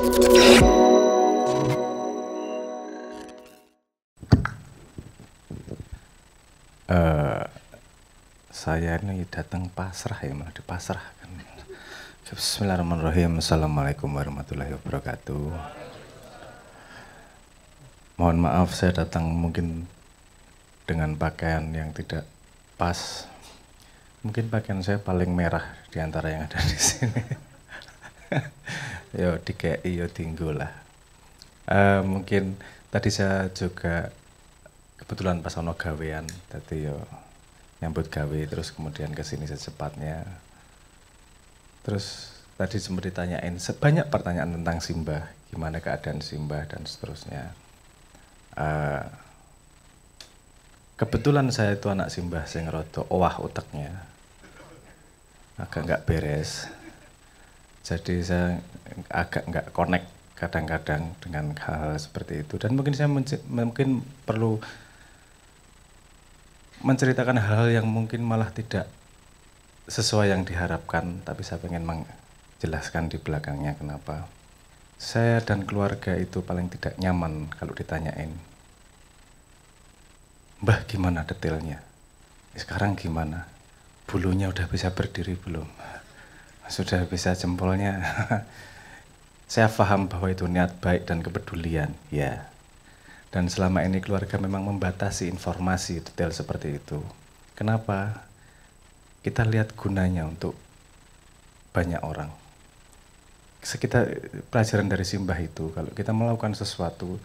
Saya ini datang pasrah ya, malah dipasrahkan. Bismillahirrahmanirrahim. Assalamualaikum warahmatullahi wabarakatuh. Mohon maaf saya datang mungkin dengan pakaian yang tidak pas. Mungkin pakaian saya paling merah di antara yang ada di sini. Yo dikei yo tinggu lah. Mungkin tadi saya juga kebetulan pas ono gawean, tadi yo nyambut gawe terus kemudian ke sini secepatnya. Terus tadi sempat ditanyain sebanyak pertanyaan tentang Simbah, gimana keadaan Simbah dan seterusnya. Kebetulan saya itu anak Simbah sing rada owah uteknya, agak nggak beres. Jadi saya agak nggak connect kadang-kadang dengan hal seperti itu. Dan mungkin saya mungkin perlu menceritakan hal yang mungkin malah tidak sesuai yang diharapkan, tapi saya pengen menjelaskan di belakangnya kenapa. Saya dan keluarga itu paling tidak nyaman kalau ditanyain, Mbah gimana detailnya? Sekarang gimana? Bulunya udah bisa berdiri belum? Sudah bisa jempolnya? Saya paham bahwa itu niat baik dan kepedulian, ya. Dan selama ini keluarga memang membatasi informasi detail seperti itu. Kenapa? Kita lihat gunanya untuk banyak orang. Sekitar pelajaran dari Simbah itu, kalau kita melakukan sesuatu,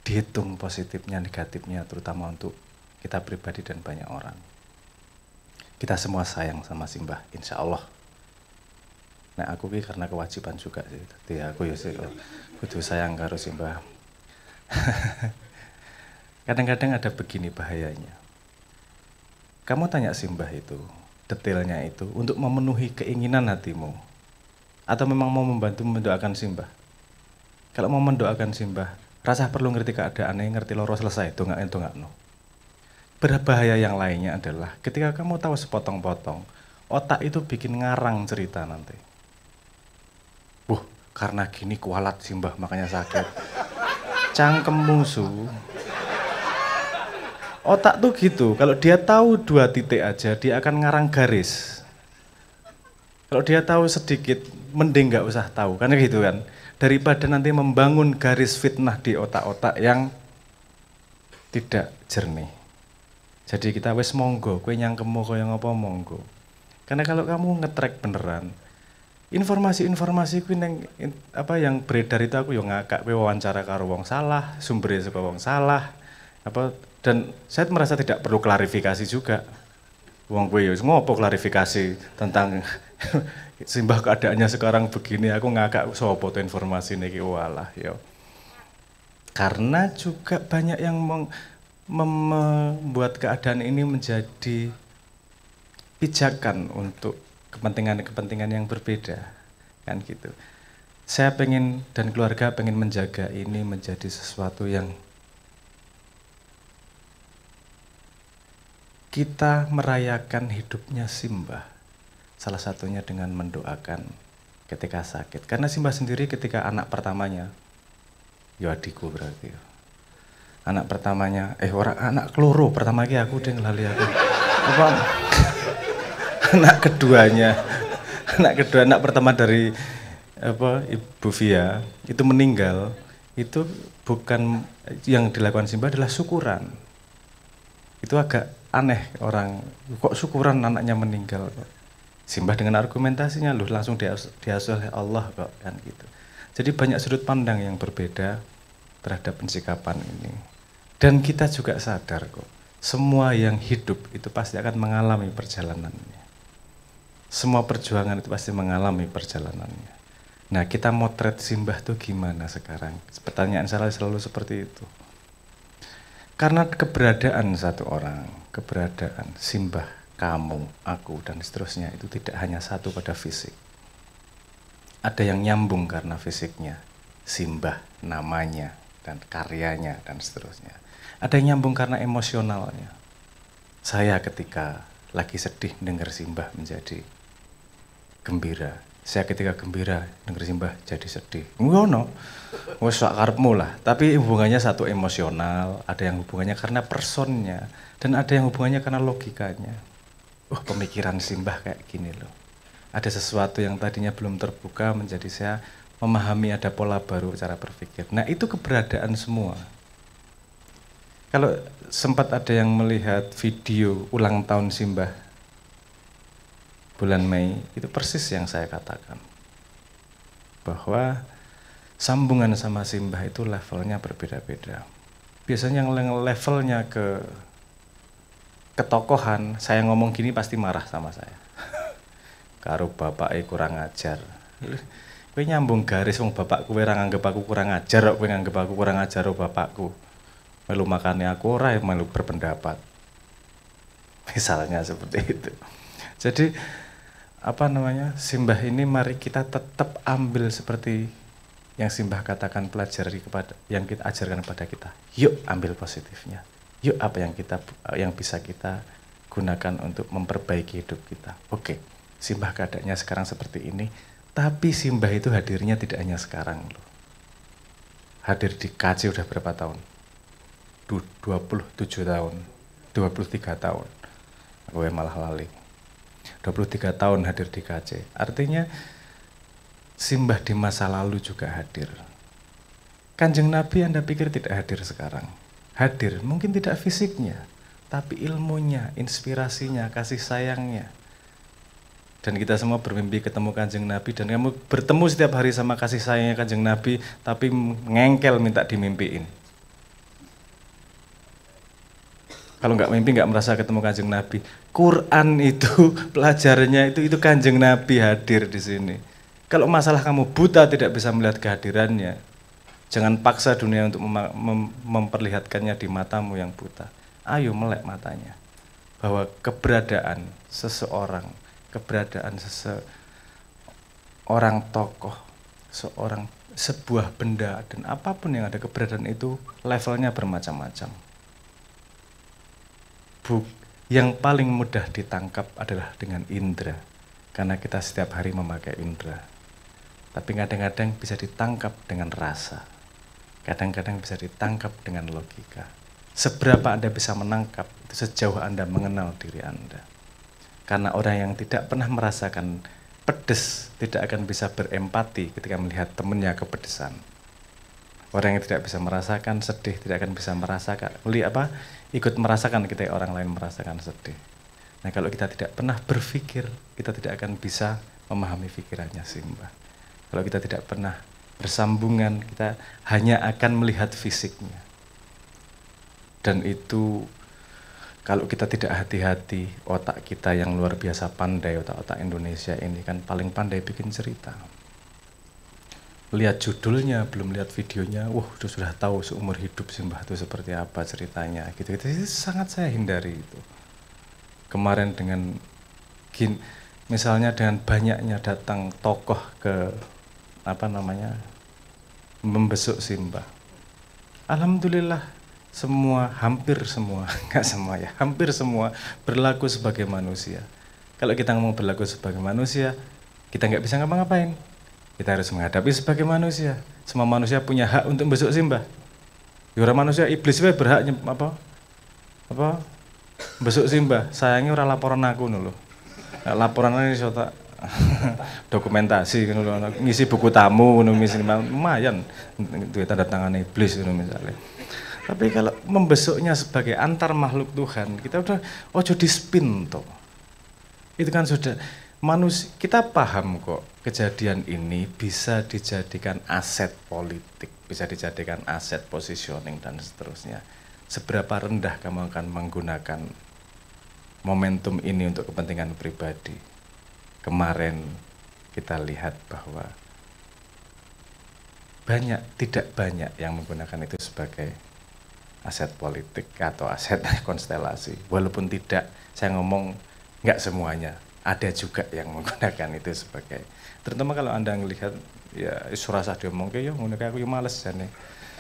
dihitung positifnya, negatifnya, terutama untuk kita pribadi dan banyak orang. Kita semua sayang sama Simbah, insya Allah. Nah aku ini karena kewajiban juga sih, jadi aku ya sih, kudu sayang karo Simbah. Kadang-kadang ada begini bahayanya. Kamu tanya Simbah itu, detailnya itu, untuk memenuhi keinginan hatimu. Atau memang mau membantu mendoakan Simbah. Kalau mau mendoakan Simbah, rasa perlu ngerti keadaannya, ngerti loro selesai, itu nggak no. Berbahaya yang lainnya adalah, ketika kamu tahu sepotong-potong, otak itu bikin ngarang cerita nanti. Karena gini kualat Simbah, makanya sakit. Cangkem musuh. Otak tuh gitu, kalau dia tahu 2 titik aja, dia akan ngarang garis. Kalau dia tahu sedikit, mending nggak usah tahu, karena gitu kan. Daripada nanti membangun garis fitnah di otak-otak yang tidak jernih. Jadi kita wes monggo, kue nyangkemu kaya ngapa monggo. Karena kalau kamu ngetrack beneran, informasi-informasi yang beredar itu aku yang ngakak, wawancara karo wong salah, sumbernya saka wong salah, dan saya merasa tidak perlu klarifikasi juga. Wong kowe yo ngopo klarifikasi tentang Simbah keadaannya sekarang begini, aku ngakak sopo tuh informasi niki walah yo. Karena juga banyak yang membuat keadaan ini menjadi pijakan untuk kepentingan-kepentingan yang berbeda, kan gitu. Saya pengen dan keluarga pengen menjaga ini menjadi sesuatu yang kita merayakan hidupnya Simbah. Salah satunya dengan mendoakan ketika sakit. Karena Simbah sendiri ketika anak pertamanya, yo adikku berarti. Anak pertamanya, anak keloro pertama lagi aku deh ngelali aku. Anak kedua, anak pertama dari Ibu Via itu meninggal, itu bukan yang dilakukan Simbah adalah syukuran. Itu agak aneh orang, kok syukuran anaknya meninggal kok. Simbah dengan argumentasinya loh langsung diasuh oleh Allah kok, kan gitu. Jadi banyak sudut pandang yang berbeda terhadap pensikapan ini. Dan kita juga sadar kok, semua yang hidup itu pasti akan mengalami perjalanannya. Semua perjuangan itu pasti mengalami perjalanannya. Nah kita motret Simbah tuh gimana sekarang? Pertanyaan saya selalu seperti itu. Karena keberadaan satu orang, keberadaan Simbah, kamu, aku, dan seterusnya itu tidak hanya satu pada fisik. Ada yang nyambung karena fisiknya, Simbah, namanya, dan karyanya, dan seterusnya. Ada yang nyambung karena emosionalnya. Saya ketika lagi sedih dengar Simbah menjadi gembira. Saya ketika gembira denger simbah jadi sedih. Ngono. Wes sak karepmu lah. Tapi hubungannya satu emosional, ada yang hubungannya karena personnya, dan ada yang hubungannya karena logikanya. Pemikiran simbah kayak gini loh. Ada sesuatu yang tadinya belum terbuka menjadi saya memahami ada pola baru cara berpikir. Nah itu keberadaan semua. Kalau sempat ada yang melihat video ulang tahun simbah bulan Mei, itu persis yang saya katakan. Bahwa sambungan sama simbah itu levelnya berbeda-beda. Biasanya yang levelnya ke ketokohan, saya ngomong gini pasti marah sama saya. Karo bapake kurang ajar. Kowe nyambung garis wong bapakku ora nganggep aku kurang ajar, kok kowe nganggep aku kurang ajar karo bapakku. Melu makane aku ora melu berpendapat. Misalnya seperti itu. Jadi simbah ini mari kita tetap ambil seperti yang simbah katakan, pelajari kepada yang kita ajarkan kepada kita. Yuk ambil positifnya. Yuk apa yang bisa kita gunakan untuk memperbaiki hidup kita. Oke, simbah keadaannya sekarang seperti ini, tapi simbah itu hadirnya tidak hanya sekarang loh. Hadir di KC udah berapa tahun? 27 tahun, 23 tahun. Aku malah lali. 23 tahun hadir di KC. Artinya simbah di masa lalu juga hadir. Kanjeng Nabi Anda pikir tidak hadir sekarang? Hadir, mungkin tidak fisiknya, tapi ilmunya, inspirasinya, kasih sayangnya. Dan kita semua bermimpi ketemu Kanjeng Nabi, dan kamu bertemu setiap hari sama kasih sayangnya Kanjeng Nabi, tapi ngengkel minta dimimpiin. Kalau nggak mimpi nggak merasa ketemu Kanjeng Nabi. Quran itu pelajarannya itu Kanjeng Nabi hadir di sini. Kalau masalah kamu buta tidak bisa melihat kehadirannya, jangan paksa dunia untuk memperlihatkannya di matamu yang buta. Ayo melek matanya. Bahwa keberadaan seseorang, keberadaan seseorang tokoh, sebuah benda dan apapun yang ada, keberadaan itu levelnya bermacam-macam. Yang paling mudah ditangkap adalah dengan indera, karena kita setiap hari memakai indera. Tapi kadang-kadang bisa ditangkap dengan rasa, kadang-kadang bisa ditangkap dengan logika. Seberapa Anda bisa menangkap, itu sejauh Anda mengenal diri Anda. Karena orang yang tidak pernah merasakan pedes tidak akan bisa berempati ketika melihat temannya kepedesan. Orang yang tidak bisa merasakan sedih tidak akan bisa merasakan, ikut merasakan ketika orang lain merasakan sedih. Nah kalau kita tidak pernah berpikir, kita tidak akan bisa memahami pikirannya simbah. Kalau kita tidak pernah bersambungan, kita hanya akan melihat fisiknya. Dan itu kalau kita tidak hati-hati, otak kita yang luar biasa pandai, otak-otak Indonesia ini kan paling pandai bikin cerita. Lihat judulnya, belum lihat videonya, sudah tahu seumur hidup simbah itu seperti apa ceritanya. Gitu-gitu itu sangat saya hindari itu. Kemarin dengan misalnya dengan banyaknya datang tokoh ke membesuk simbah. Alhamdulillah hampir semua, enggak semua ya, hampir semua berlaku sebagai manusia. Kalau kita mau berlaku sebagai manusia, kita nggak bisa ngapa-ngapain. Kita harus menghadapi sebagai manusia. Semua manusia punya hak untuk besuk simbah. Orang manusia iblis berhak besuk simbah. Sayangnya orang laporan aku loh. Laporan ini tak dokumentasi ngisi buku tamu misalnya lumayan itu tanda tangan iblis misalnya. Tapi kalau membesuknya sebagai antar makhluk Tuhan, kita udah di spin toh. Itu kan sudah manusia, kita paham kok kejadian ini bisa dijadikan aset politik, bisa dijadikan aset positioning dan seterusnya. Seberapa rendah kamu akan menggunakan momentum ini untuk kepentingan pribadi. Kemarin kita lihat bahwa tidak banyak yang menggunakan itu sebagai aset politik atau aset konstelasi. Walaupun tidak, saya ngomong nggak semuanya. Ada juga yang menggunakan itu sebagai, terutama kalau Anda melihat ya surasa dia ngomong kayak ngono aku yo males jane.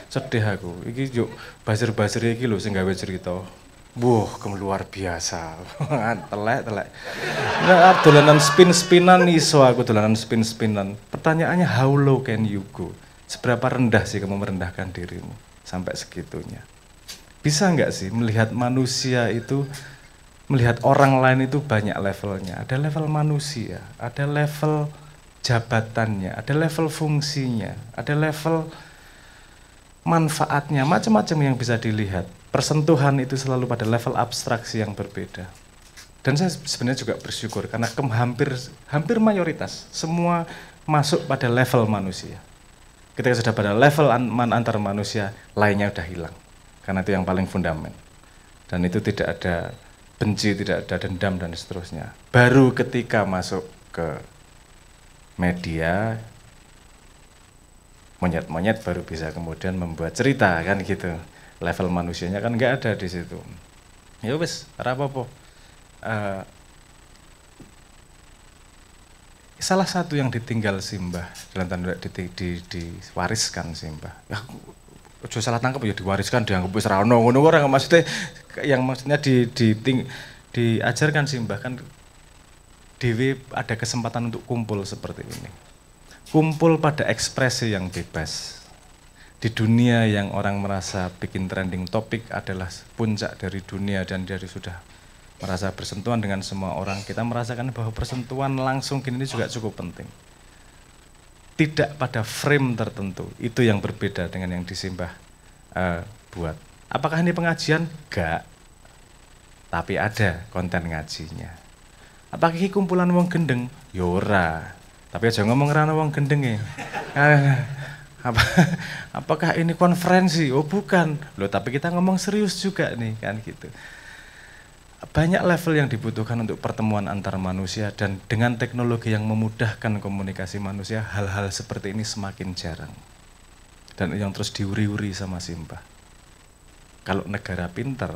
Sedih aku. Iki yo buzzer-buzzer iki lho sing gawe cerita. Luar biasa. Telek. Nah, dolanan spin-spinan iso aku dolanan spin-spinan. Pertanyaannya how low can you go? Seberapa rendah sih kamu merendahkan dirimu sampai segitunya? Bisa nggak sih melihat manusia itu, melihat orang lain itu banyak levelnya. Ada level manusia, ada level jabatannya, ada level fungsinya, ada level manfaatnya, macam-macam yang bisa dilihat. Persentuhan itu selalu pada level abstraksi yang berbeda. Dan saya sebenarnya juga bersyukur karena hampir mayoritas semua masuk pada level manusia. Ketika sudah pada level antar manusia, lainnya udah hilang. Karena itu yang paling fundamental. Dan itu tidak ada benci, tidak ada dendam dan seterusnya. Baru ketika masuk ke media, monyet-monyet baru bisa kemudian membuat cerita kan gitu. Level manusianya kan nggak ada di situ. Ya wes, apa-apa. Salah satu yang ditinggal Simbah dalam tanda diwariskan Simbah. Ya, ojo salah tangkap ya diwariskan dianggap wis ra ono ngono ora maksudnya yang maksudnya diajarkan Simbah kan Dewi ada kesempatan untuk kumpul seperti ini. Kumpul pada ekspresi yang bebas. Di dunia yang orang merasa bikin trending topik adalah puncak dari dunia dan dari sudah merasa bersentuhan dengan semua orang, kita merasakan bahwa persentuhan langsung ini juga cukup penting. Tidak pada frame tertentu, itu yang berbeda dengan yang disimbah buat. Apakah ini pengajian? Enggak. Tapi ada konten ngajinya. Apakah ini kumpulan wong gendeng? Yora. Tapi aja ngomong rana wong gendeng ya. Apakah ini konferensi? Oh bukan. Loh tapi kita ngomong serius juga nih kan gitu. Banyak level yang dibutuhkan untuk pertemuan antar manusia dan dengan teknologi yang memudahkan komunikasi manusia, hal-hal seperti ini semakin jarang. Dan yang terus diuri-uri sama Simbah. Kalau negara pinter,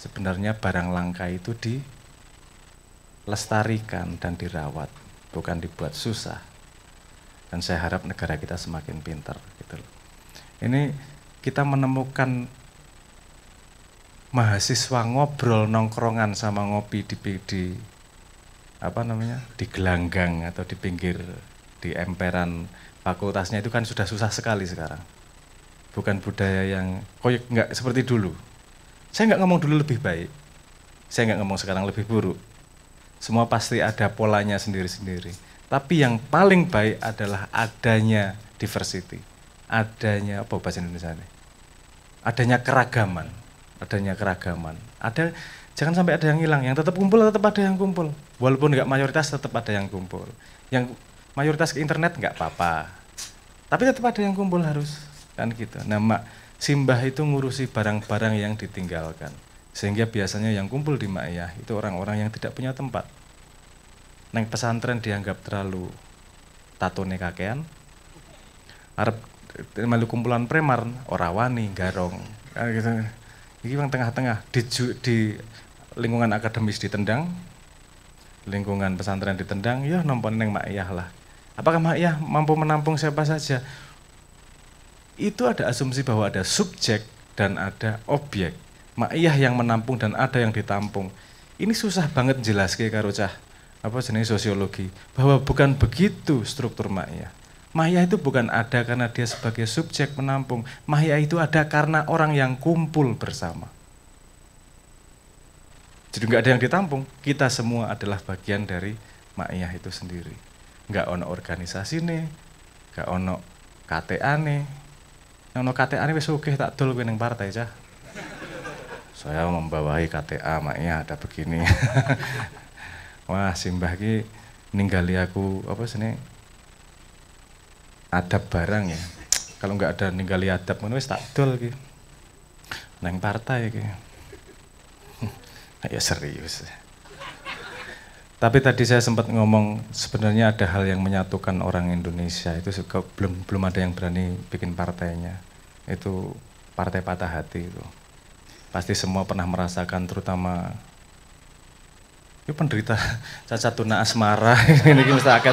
sebenarnya barang langka itu dilestarikan dan dirawat, bukan dibuat susah. Dan saya harap negara kita semakin pinter. Gitu. Ini kita menemukan mahasiswa ngobrol nongkrongan sama ngopi di gelanggang atau di pinggir di emperan fakultasnya itu kan sudah susah sekali sekarang. Bukan budaya yang nggak seperti dulu. Saya nggak ngomong dulu lebih baik. Saya nggak ngomong sekarang lebih buruk. Semua pasti ada polanya sendiri-sendiri. Tapi yang paling baik adalah adanya diversity. Adanya apa bahasa Indonesia ini? Adanya keragaman. Jangan sampai ada yang hilang. Yang tetap kumpul tetap ada yang kumpul. Walaupun nggak mayoritas tetap ada yang kumpul. Yang mayoritas ke internet nggak apa-apa. Tapi tetap ada yang kumpul harus kan gitu. Nah, Simbah itu ngurusi barang-barang yang ditinggalkan. Sehingga biasanya yang kumpul di Ma'iyah itu orang-orang yang tidak punya tempat. Neng pesantren dianggap terlalu tatone kakean. Arep melu kumpulan premar ora wani garong. Kan gitu. Iki yang tengah-tengah di lingkungan akademis ditendang, lingkungan pesantren ditendang, ya nompon neng Ma'iyah lah. Apakah Ma'iyah mampu menampung siapa saja? Itu ada asumsi bahwa ada subjek dan ada objek. Ma'iyah yang menampung dan ada yang ditampung. Ini susah banget jelaskan karo cah apa jenis sosiologi bahwa bukan begitu struktur Ma'iyah. Ma'iyah itu bukan ada karena dia sebagai subjek menampung. Ma'iyah itu ada karena orang yang kumpul bersama. Jadi nggak ada yang ditampung. Kita semua adalah bagian dari Ma'iyah itu sendiri. Nggak ono organisasi nih, nggak ono KTA nih. Yang ono KTA nih wis sugih tak dol kowe ning partai cah. Saya membawahi KTA Ma'iyah ada begini. Wah, Simbah ki ninggali aku apa sini adab barang ya. Kalau nggak ada ninggali adab ngono wis tak dol ki. Nang partai ki. Ya serius. Tapi tadi saya sempat ngomong sebenarnya ada hal yang menyatukan orang Indonesia itu belum ada yang berani bikin partainya. Itu partai patah hati itu. Pasti semua pernah merasakan terutama itu penderita cacat tuna asmara ini masyarakat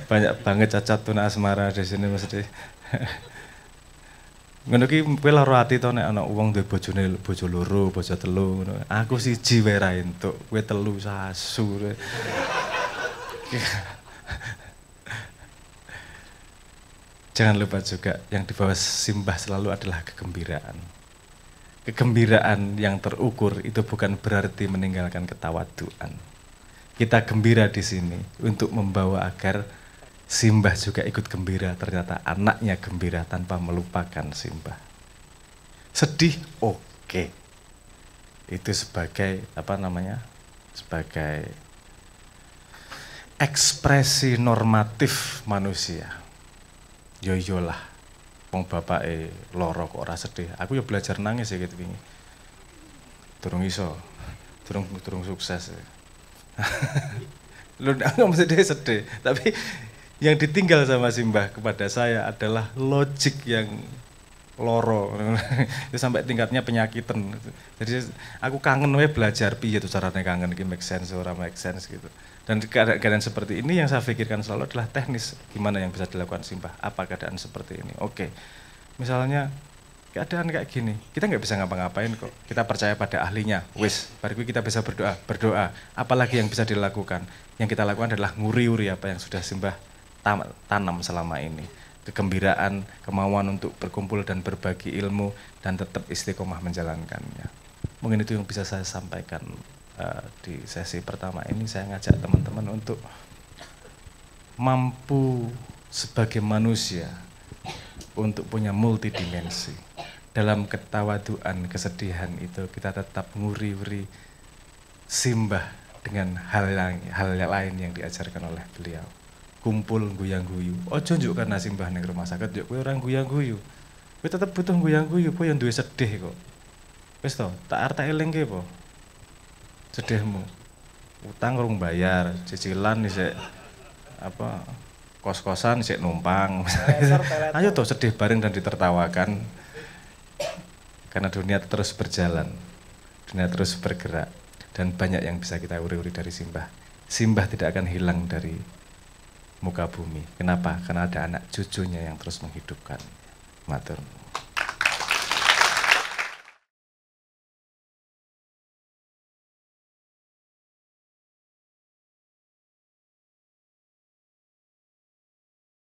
banyak banget cacat tuna asmara di sini mesti Ngono ki kowe lara ati to nek ana wong duwe bojo loro, bojo telu ngono. Aku siji wae ra entuk, kowe telu sasu. Jangan lupa juga yang dibawa simbah selalu adalah kegembiraan. Kegembiraan yang terukur itu bukan berarti meninggalkan ketawaduan. Kita gembira di sini untuk membawa agar simbah juga ikut gembira, ternyata anaknya gembira tanpa melupakan simbah. Sedih, oke. Itu sebagai sebagai ekspresi normatif manusia. Yo iyalah, wong bapake lara kok ora sedih. Aku ya belajar nangis ya gitu wingi. Durung iso. Durung sukses. Lu nggak mesti sedih, tapi yang ditinggal sama simbah kepada saya adalah logik yang loro. Itu sampai tingkatnya penyakitan. Jadi aku kangen wae belajar piye tuh carane kangen iki make sense ora make sense gitu. Dan keadaan seperti ini yang saya pikirkan selalu adalah teknis, gimana yang bisa dilakukan simbah, apa keadaan seperti ini. Oke, misalnya keadaan kayak gini, kita nggak bisa ngapa-ngapain kok, kita percaya pada ahlinya, wis, bariku kita bisa berdoa, apalagi yang bisa dilakukan. Yang kita lakukan adalah nguri-uri apa yang sudah simbah tanam selama ini. Kegembiraan, kemauan untuk berkumpul dan berbagi ilmu, dan tetap istiqomah menjalankannya. Mungkin itu yang bisa saya sampaikan di sesi pertama ini. Saya ngajak teman-teman untuk mampu sebagai manusia untuk punya multidimensi. Dalam ketawaduan, kesedihan itu kita tetap nguri-uri simbah dengan hal lain yang diajarkan oleh beliau. Kumpul guyang-guyu. Ojo njuk karena simbah ning rumah sakit njuk kowe orang guyang-guyu. Kowe tetep butuh guyang-guyu, kowe yang duwe sedih kok. Wis to, tak arep elingke apa? Sedihmu. Utang urung bayar, cicilan isik kos-kosan isik numpang. Ayo toh sedih bareng dan ditertawakan. Karena dunia terus berjalan. Dunia terus bergerak dan banyak yang bisa kita uri-uri dari simbah. Simbah tidak akan hilang dari muka bumi. Kenapa? Karena ada anak cucunya yang terus menghidupkan. Matur.